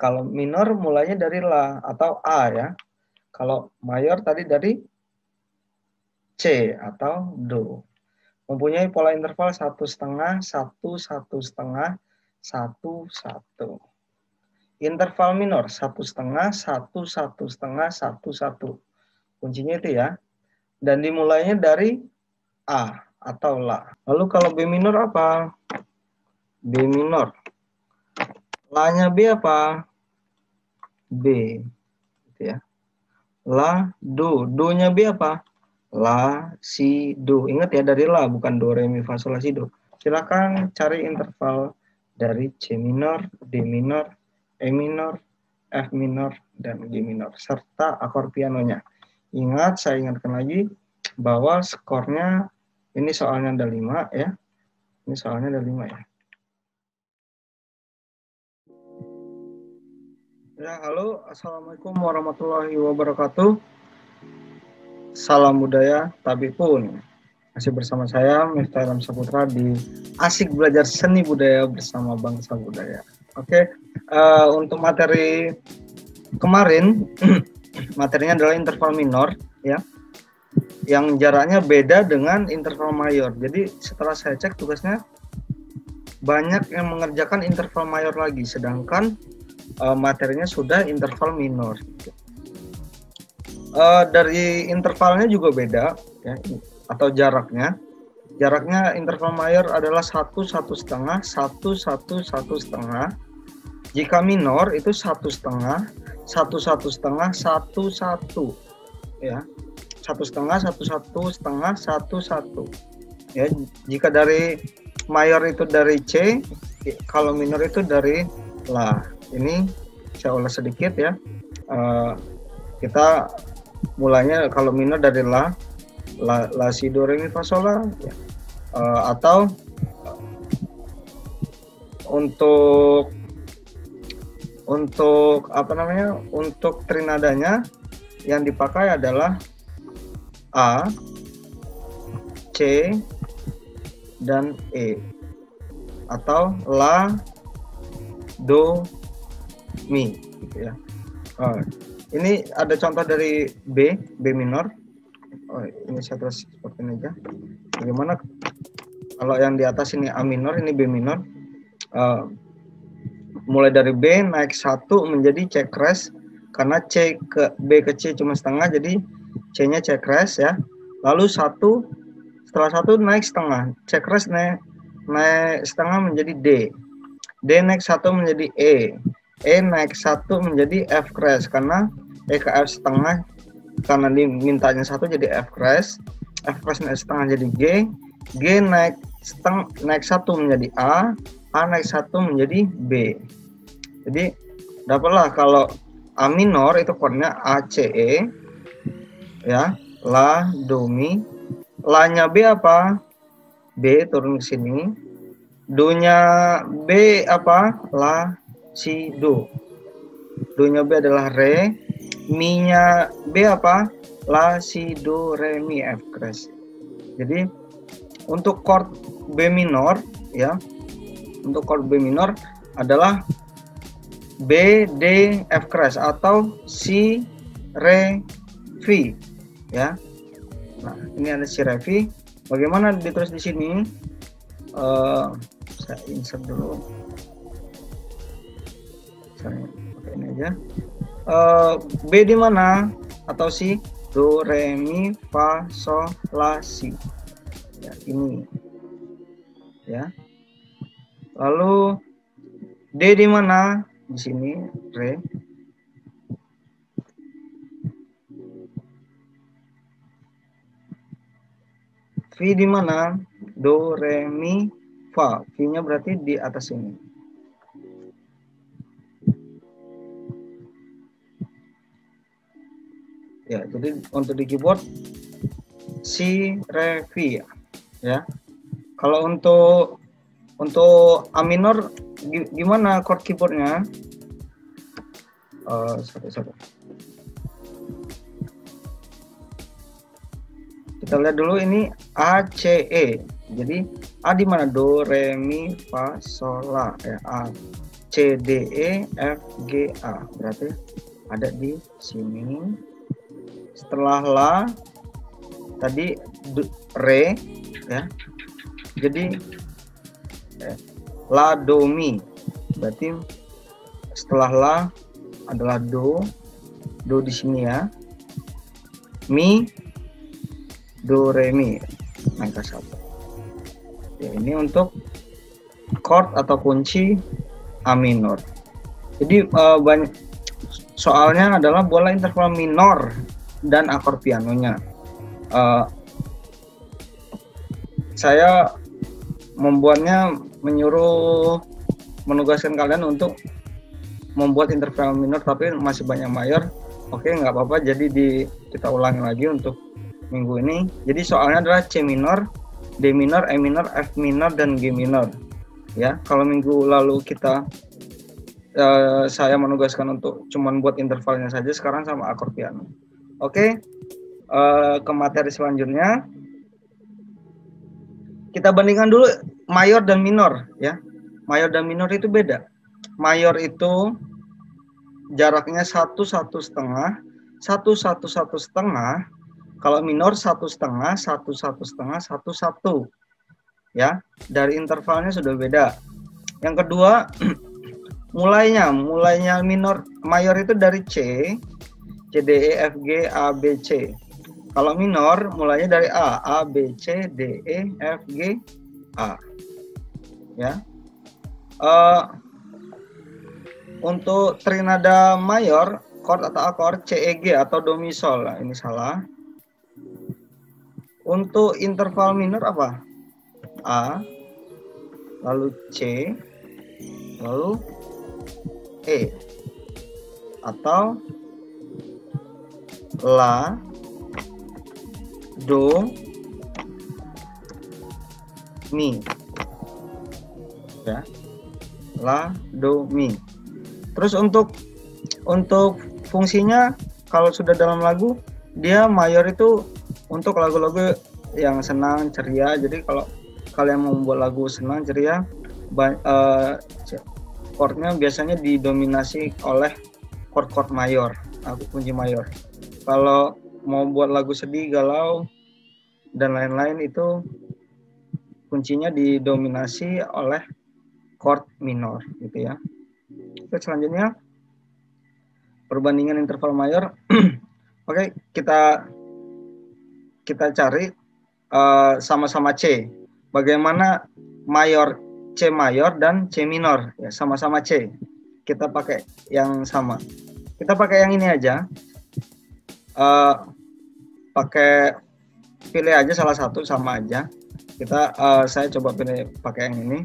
Kalau minor mulainya dari la atau a ya. Kalau mayor tadi dari C atau do. Mempunyai pola interval 1,5, 1, 1,5, 1, 1. Interval minor 1,5, 1, 1,5, 1, 1. Kuncinya itu ya. Dan dimulainya dari A atau La. Lalu kalau B minor apa? B minor. La-nya B apa? B. Gitu ya. La, do. Do-nya B apa? La, si, do. Ingat ya, dari la, bukan do, re, mi, fa, sol, la, si, do. Silakan cari interval dari C minor, D minor, E minor, F minor, dan G minor, serta akord pianonya. Ingat, saya ingatkan lagi, bahwa skornya, ini soalnya ada 5 ya. Ini soalnya ada 5 ya. Ya, halo, assalamualaikum warahmatullahi wabarakatuh. Salam budaya Tabipun. Masih bersama saya, Miftah Ilham Saputra di Asik Belajar Seni Budaya bersama Bangsa Budaya. Oke, untuk materi kemarin, materinya adalah interval minor, ya, yang jaraknya beda dengan interval mayor. Jadi setelah saya cek tugasnya, banyak yang mengerjakan interval mayor lagi, sedangkan materinya sudah interval minor. Dari intervalnya juga beda, ya, atau jaraknya. Jaraknya interval mayor adalah 1, 1,5, 1, 1, 1,5. Jika minor itu 1,5, 1, 1,5, 1, 1. Ya, 1,5, 1, 1,5, 1, 1. Ya, jika dari mayor itu dari C, kalau minor itu dari La. Ini saya ulas sedikit ya. Kita mulanya kalau minor dari la, si, do, re, mi, fa, sol, la. Ya. Atau untuk apa namanya? Untuk trinadanya yang dipakai adalah A, C, dan E, atau la, do, mi, gitu ya. Ini ada contoh dari B minor. Ini saya tulis seperti ini aja. Bagaimana kalau yang di atas ini A minor, ini B minor. Mulai dari B naik 1 menjadi C crash, karena C ke B ke C cuma setengah, jadi C-nya C crash ya. Lalu 1, setelah 1 naik setengah, C crash naik setengah menjadi D. D naik 1 menjadi E. E naik 1 menjadi F crash, karena E ke F setengah, karena dimintanya 1 jadi F crash. F crash naik setengah jadi G. G naik 1 menjadi A. A naik 1 menjadi B. Jadi dapatlah kalau A minor itu chordnya A, C, E ya, La, Do, Mi. La-nya B apa? B turun ke sini. Do-nya B apa? La, si, do. Do-nya B adalah Re. Mi-nya B apa? La, si, do, re, mi, F crash. Jadi untuk chord B minor ya, untuk chord B minor adalah B, D, F crash atau si, re, fi ya. Nah, ini ada si, re, fi. Bagaimana ditulis di sini? Saya insert dulu. Saya pakai ini aja. B di mana? Atau si? Do, re, mi, fa, sol, la, si. Ya, ini. Ya. Lalu D di mana? Di sini, re. Fi di mana? Do, re, mi, fa. Fi-nya berarti di atas ini. Ya, jadi untuk di keyboard si, re, fi ya. Kalau untuk A minor gimana chord keyboardnya? Satu. Kita lihat dulu ini A, C, E. Jadi A di mana? Do, re, mi, fa, sol, la ya, A. C D E F G A, berarti ada di sini. Setelah la tadi re ya, jadi la do mi, berarti setelah la adalah do di sini ya, mi do re mi angka 1 ya. Ini untuk chord atau kunci A minor. Jadi banyak soalnya adalah bola interval minor dan akor pianonya. Saya membuatnya menugaskan kalian untuk membuat interval minor tapi masih banyak mayor. Oke, nggak apa-apa, jadi kita ulangi lagi untuk minggu ini. Jadi soalnya adalah C minor, D minor, E minor, F minor, dan G minor ya. Kalau minggu lalu saya menugaskan untuk cuman buat intervalnya saja, sekarang sama akor piano. Oke, ke materi selanjutnya. Kita bandingkan dulu mayor dan minor ya. Mayor dan minor itu beda. Mayor itu jaraknya 1 1,5, 1 1 1,5. Kalau minor 1,5, 1 1,5, 1 1 ya. Dari intervalnya sudah beda. Yang kedua, mulainya minor mayor itu dari C D E F G A B C. Kalau minor mulainya dari A B C D E F G A ya. Untuk trinada mayor, chord atau akor C E G atau do mi sol. Nah, ini salah. Untuk interval minor apa? A, lalu C, lalu E, atau la, do, mi ya, la, do, mi. Terus untuk fungsinya kalau sudah dalam lagu, dia mayor itu untuk lagu-lagu yang senang, ceria. Jadi kalau kalian mau membuat lagu senang, ceria, chordnya biasanya didominasi oleh chord mayor, kunci mayor. Kalau mau buat lagu sedih, galau, dan lain-lain itu kuncinya didominasi oleh chord minor gitu ya. Oke, selanjutnya perbandingan interval mayor. Oke, kita cari sama-sama C. Bagaimana mayor, C mayor dan C minor ya, sama-sama C. Kita pakai yang sama. Kita pakai yang ini aja. Pilih aja salah satu, sama aja. Saya coba pakai yang ini.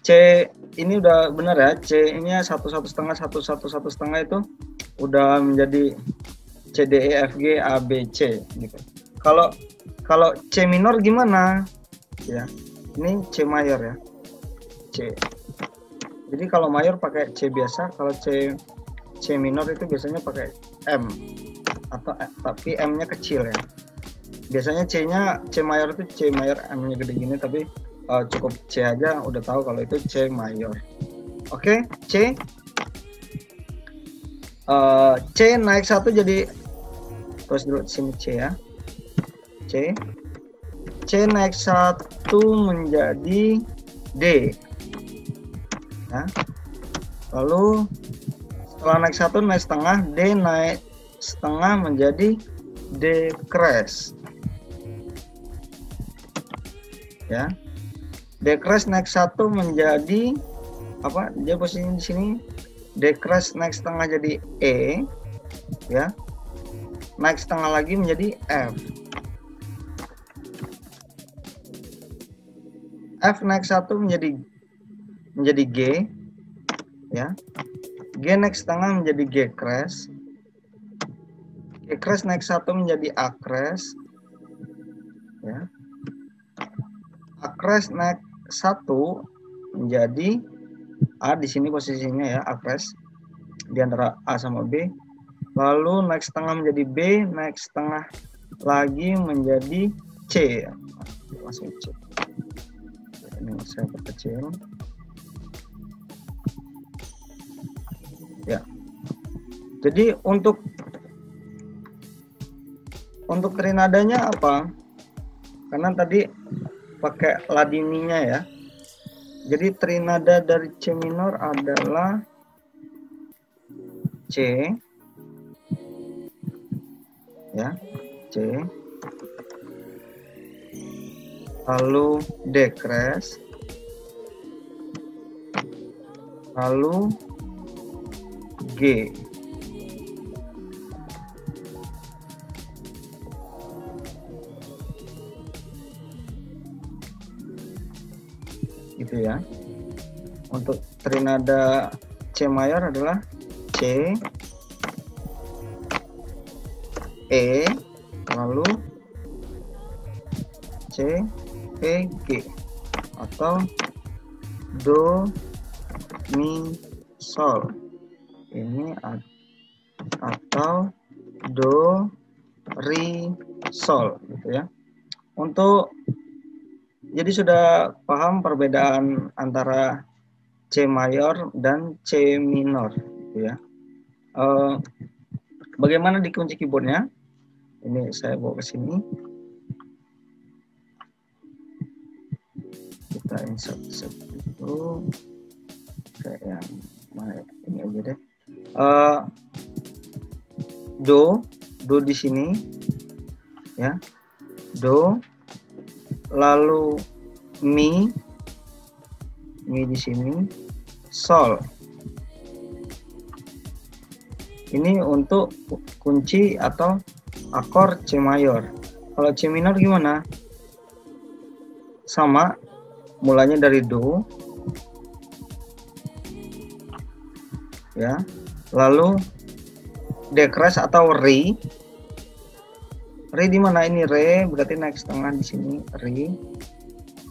C ini udah benar ya. C ini 1 1,5 1 1 1,5 itu udah menjadi C D E F G A B C gitu. Kalau C minor gimana? Ya. Ini C mayor ya. C. Jadi kalau mayor pakai C biasa, kalau C minor itu biasanya pakai M tapi M-nya kecil ya. Biasanya C mayor itu C mayor, M-nya gede gini, tapi cukup C aja udah tahu kalau itu C mayor. Oke, C. C naik 1 jadi, terus dulu sini C ya. C naik 1 menjadi D ya. Lalu setelah naik 1 naik setengah, D naik setengah menjadi D crash ya. D crash naik 1 menjadi apa? Dia posisinya di sini. D crash naik setengah jadi E ya. Naik setengah lagi menjadi F. F naik 1 menjadi G ya. G naik setengah menjadi G crash. G crash naik 1 menjadi A crash ya. A crash naik 1 menjadi A, di sini posisinya ya, A crash di antara A sama B. Lalu naik setengah menjadi B, naik setengah lagi menjadi C ya. Langsung C. Ini saya perkecil. ya. Jadi untuk trinadanya apa? Karena tadi pakai la diminya ya. Jadi trinada dari C minor adalah C, ya, C, lalu D crash, lalu G. Gitu ya. Untuk trinada C mayor adalah C, E, lalu C, E, G, atau Do, Mi, Sol. Ini atau Do, Ri, Sol, gitu ya. Untuk jadi sudah paham perbedaan antara C mayor dan C minor, gitu ya. Bagaimana dikunci keyboardnya? Ini saya bawa ke sini. Kita insert itu kayak yang mana ini aja deh. Do di sini, ya. Do, lalu Mi di sini, Sol. Ini untuk kunci atau akor C mayor. Kalau C minor gimana? Sama, mulanya dari Do, ya. Lalu D crash atau Re. Re di mana? Ini Re, berarti naik setengah di sini, Re,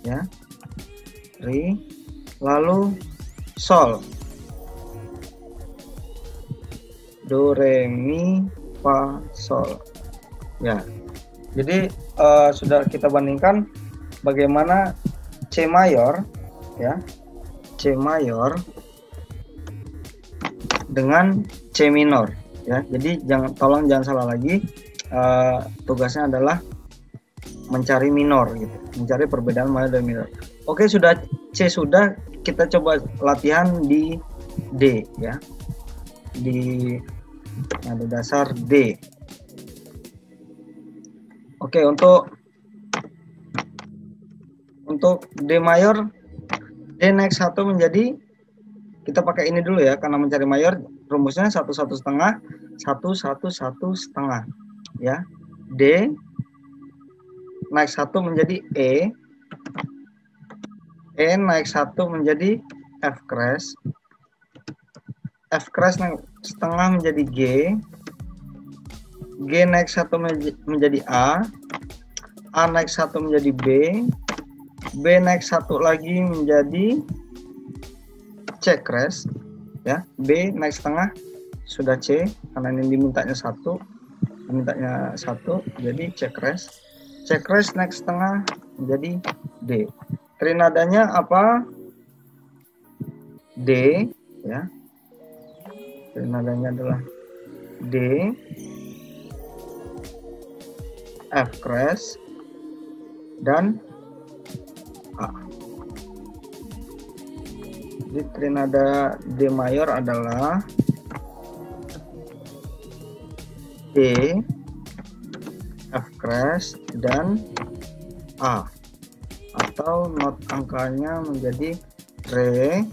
ya. Re, lalu Sol. Do, Re, Mi, Fa, Sol. Ya. Jadi sudah kita bandingkan bagaimana C mayor, ya. C mayor dengan C minor, ya. Jadi tolong jangan salah lagi. Tugasnya adalah mencari minor, gitu, mencari perbedaan mayor dan minor. Oke, sudah C sudah, kita coba latihan di D, ya, di nada dasar D. Oke, untuk D mayor, D naik 1 menjadi, kita pakai ini dulu ya, karena mencari mayor rumusnya 1 1 setengah 1 1 1 setengah, ya. D naik 1 menjadi E naik 1 menjadi F crash naik setengah menjadi G naik 1 menjadi A naik 1 menjadi B naik 1 lagi menjadi C crash, ya. B naik setengah sudah C, karena ini dimintanya 1, jadi C crash naik setengah menjadi D. Trinadanya apa? D, ya. Trinadanya adalah D, F crash, dan A. Jadi trinada D mayor adalah D, F crash, dan A, atau not angkanya menjadi Re,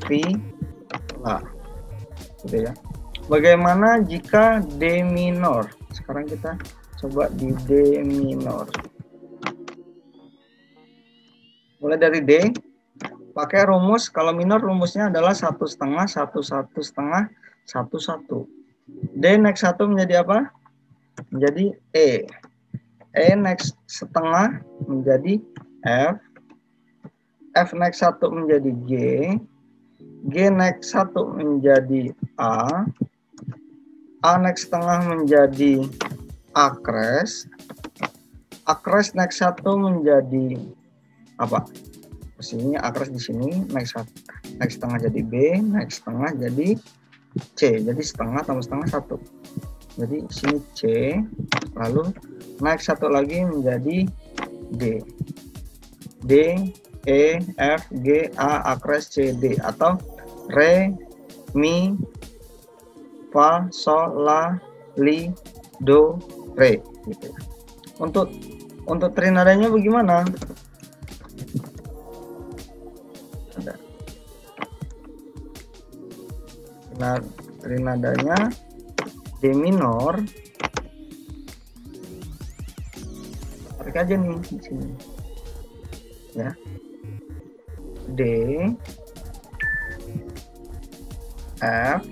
Fi, La, gitu ya. Bagaimana jika D minor? Sekarang kita coba di D minor. Mulai dari D, pakai rumus. Kalau minor rumusnya adalah 1 setengah 1 1 setengah 1 1. D naik 1 menjadi apa? Menjadi E naik setengah menjadi F naik 1 menjadi G naik 1 menjadi A naik setengah menjadi A crash naik 1 menjadi apa? Posisinya A keras di sini, naik setengah jadi B, naik setengah jadi C. Jadi setengah tambah setengah 1. Jadi sini C, lalu naik 1 lagi menjadi D. D, E, F, G, A keras, C, D, atau Re, Mi, Fa, Sol, La, Li, Do, Re gitu. Untuk trinadanya bagaimana? Nah, trinadanya D minor. Tarik aja nih di sini. Ya. D, F,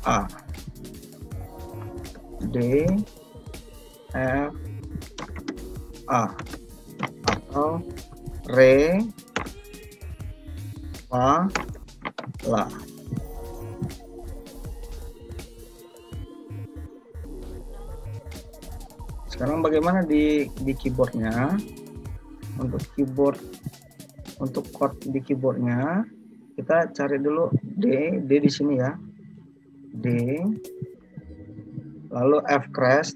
A. D, F, A, atau Re, Fa, La. Sekarang bagaimana di keyboardnya? Untuk chord di keyboardnya kita cari dulu D di sini ya, D, lalu F crash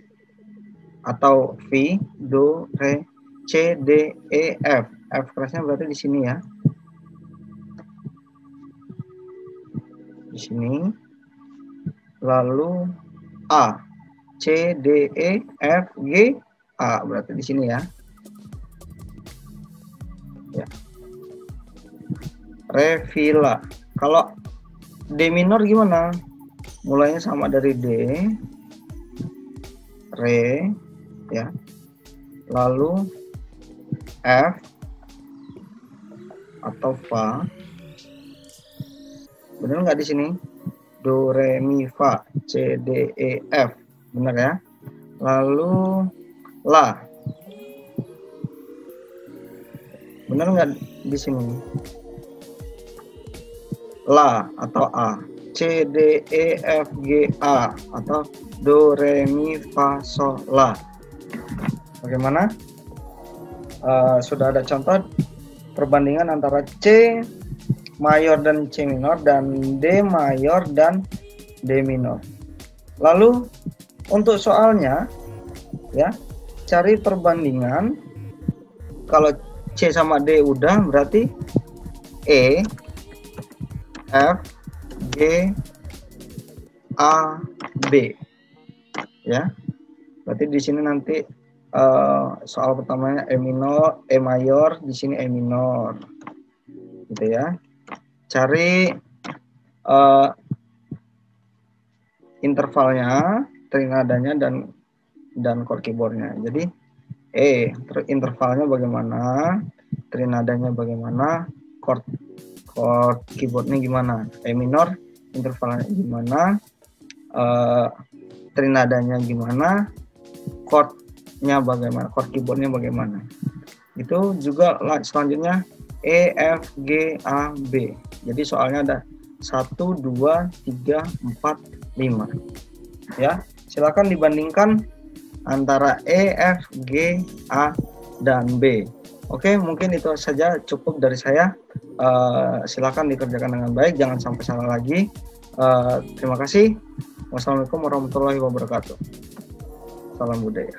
atau V, Do, Re, C, D, E, F. F crashnya berarti di sini ya, di sini. Lalu A, C, D, E, F, G, A, berarti di sini ya. Ya. Re, fi, la. Kalau D minor gimana? Mulainya sama dari D, Re, ya. Lalu F atau Fa. Benar nggak di sini? Do, Re, Mi, Fa, C, D, E, F. Benar ya? Lalu La. Benar nggak di sini? La atau A. C, D, E, F, G, A, atau Do, Re, Mi, Fa, Sol, La. Bagaimana? Sudah ada contoh perbandingan antara C mayor dan C minor, dan D mayor dan D minor. Lalu untuk soalnya ya, cari perbandingan. Kalau C sama D udah, berarti E, F, G, A, B ya. Berarti di sini nanti soal pertamanya E minor, E mayor, di sini E minor gitu ya. Cari intervalnya, trinadanya, dan chord keyboardnya. Jadi intervalnya bagaimana, trinadanya bagaimana, chord keyboardnya gimana. E minor intervalnya gimana, trinadanya gimana, chordnya bagaimana, chord keyboardnya bagaimana. Itu juga selanjutnya E, F, G, A, B. Jadi soalnya ada 1, 2, 3, 4, 5 ya. Silakan dibandingkan antara E, F, G, A, dan B. Oke, mungkin itu saja cukup dari saya. Silakan dikerjakan dengan baik, jangan sampai salah lagi. Terima kasih. Wassalamualaikum warahmatullahi wabarakatuh. Salam budaya.